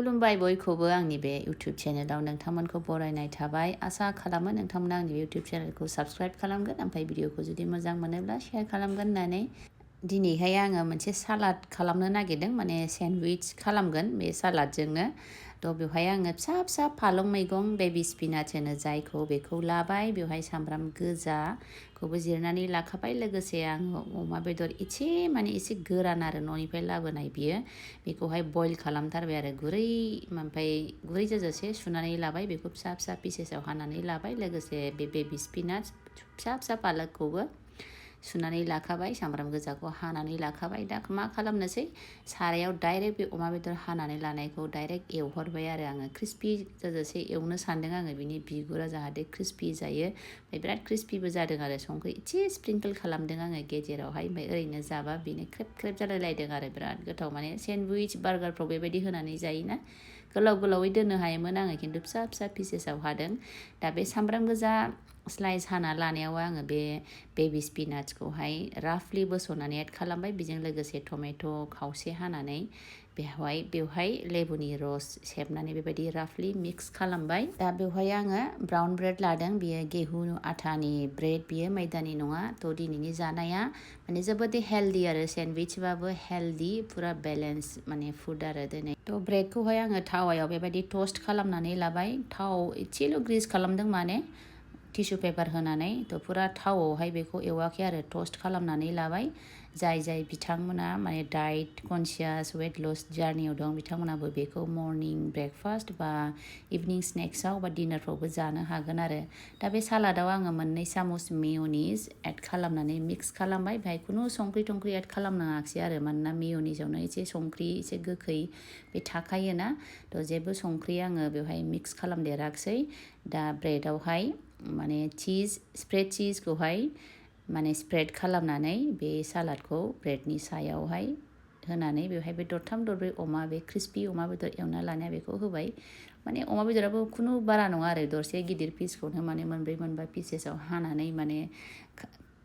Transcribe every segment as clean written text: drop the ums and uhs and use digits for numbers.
खुलुमबाय बयखौबो आंनि बे YouTube चेनेलाव नोंथांमोनखौ बरायनाय थाबाय आसा खालामो नोंथांमोना आंनि बे YouTube चेनेलखौ साबस्क्राइब खालामगोन ओमफ्राय भिडिअखौ जुदि मोजां मोनोब्ला शेयार खालामगोन होननानै दिनैहाय आङो मोनसे सालाद खालामनो नागिरदों माने सेन्डविच खालामगोन बे सालादजोंनो थ' बेवहाय आङो फिसा फिसा फालं मैगं बेबी स्पिनाच होनो जायखौ बेखौ लाबाय बेवहाय सामब्राम गोजाखौबो जिरनानै लाखाबाय लोगोसे आङो अमा बेदर एसे गोरान आरो न'निफ्राय लाबोनाय बियो बेखौहाय बयल खालामथारबाय आरो गुरै ओमफ्राय गुरै जाजासे सुनानै लाबाय बेखौ फिसा फिसा पिसेसाव हानानै लाबाय लोगोसे बे बेबी स्पिनाच फिसा फिसा पालकखौबो सुनानै लाखाबाय सामब्राम गोजाखौ हानानै लाखाबाय दा मा खालामनोसै सारायाव डाइरेक्ट बे अमा बेदर हानानै लानायखौ डाइरेक्ट एवहरबाय आरो आङो क्रिस्पि जाजासे एवनो सानदों आङो बिनि बिगुरा जाहाथे क्रिस्पि जायो ओमफ्राय बिराद क्रिस्पिबो जादों आरो संख्रि एसे स्प्रिंकल खालामदों आङो गेजेरावहाय ओमफ्राय ओरैनो जाबा बेनो ख्रेब ख्रेब जालायलायदों आरो बिराद गोथाव माने सेन्डविच बार्गारफ्राव बेबायदि होनानै जायोना गोलाव गोलावै दोननो हायोमोन आङो खिन्थु फिसा फिसा पिसेसाव हादों दा बे सामब्राम गोजा स्लाइस हाना लानायाव आङो बे बेबी स्पिनाचखौहाय राफलि बस'नानै एड खालामबाय बेजों लोगोसे टमेट' खावसे हानानै बेवहाय लेबुनि रस सेबनानै बेबायदि राफलि मिक्स खालामबाय दा बेवहाय आङो ब्राउन ब्रेड लादों बियो गेहु आटानि ब्रेड बियो मैदानि नङा थ' दिनैनि जानाया माने जोबोद हेल्दी आरो सेन्डविचबाबो हेल्दी पुरा बेलेन्स माने फुड आरो दिनै थ' ब्रेडखौहाय आङो थावायाव बेबायदि टस्ट खालामनानै लाबाय थाव एसेल' ग्रीस खालामदों माने टिसु पेपार होनानै थ' पुरा थावआवहाय बेखौ एवाखै आरो टस्ट खालामनानै लाबाय जाय बिथांमोना माने डाइट कनसियास वेट लस जार्नियाव दं बिथांमोनाबो बेखौ मर्निं ब्रेकफास्ट बा इभिनिं स्नेक्सआव बा डिनारफ्रावबो जानो हागोन आरो दा बे सालादाव आङो 2 सामुस मेयनिज एड खालामनानै मिक्स खालामबाय बेहाय खुनु संख्रि टंख्रि एड खालामनाङाखिसै आरो मानोना मेयनिजावनो एसे संख्रि एसे गोखै बे थाखायोना थ' जेबो संख्रि आङो बेवहाय मिक्स खालामदेराखिसै दा ब्रेडआवहाय माने स्प्रेड चीजखौहाय माने स्प्रेड खालामनानै बे सालादखौ ब्रेडनि सायावहाय होनानै बेवहाय बे दरथाम दरब्रै बे क्रिस्पि अमा बेदर एवना लानाया बेखौ होबाय माने अमा बेदराबो खुनु बारा नङा आरो दरसे गिदिर पिसखौनो माने 4-5 पिसेसाव हानानै माने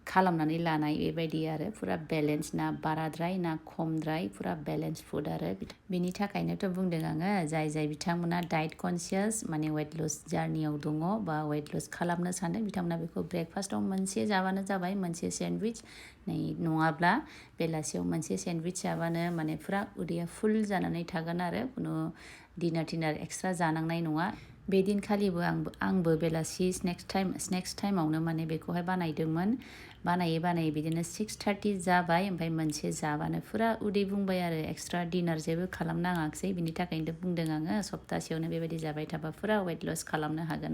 खालामनानै लानाय बेबायदि आरो पुरा बेलेन्स ना बाराद्राय ना खमद्राय पुरा बेलेन्स फुड आरो बेनि थाखायनोथ' बुंदों आङो जाय बिथांमोना डाइट कनसियास माने वेट लस जार्नियाव दङ बा वेट लस खालामनो सानदों बिथांमोना बेखौ ब्रेकफास्टआव मोनसे जाबानो जाबाय मोनसे सेन्डविच नङाब्ला बेलासियाव मोनसे सेन्डविच जाबानो माने पुरा उदैया फुल जानानै थागोन आरो खुनु डिनार एक्सट्रा जानांनाय नङा बे दिनखालिबो आंबो बेलासि स्नेक्स टाइमावनो माने बेखौहाय बानायै बिदिनो 6:30 जाबाय ओमफ्राय मोनसे जाबानो पुरा उदै बुंबाय आरो एक्सट्रा डिनार जेबो खालामनाङाखिसै बिनि थाखायनो बुंदों आङो सप्तासेयावनो बेबायदि जाबाय थाबा पुरा वेट लस खालामनो हागोन आरो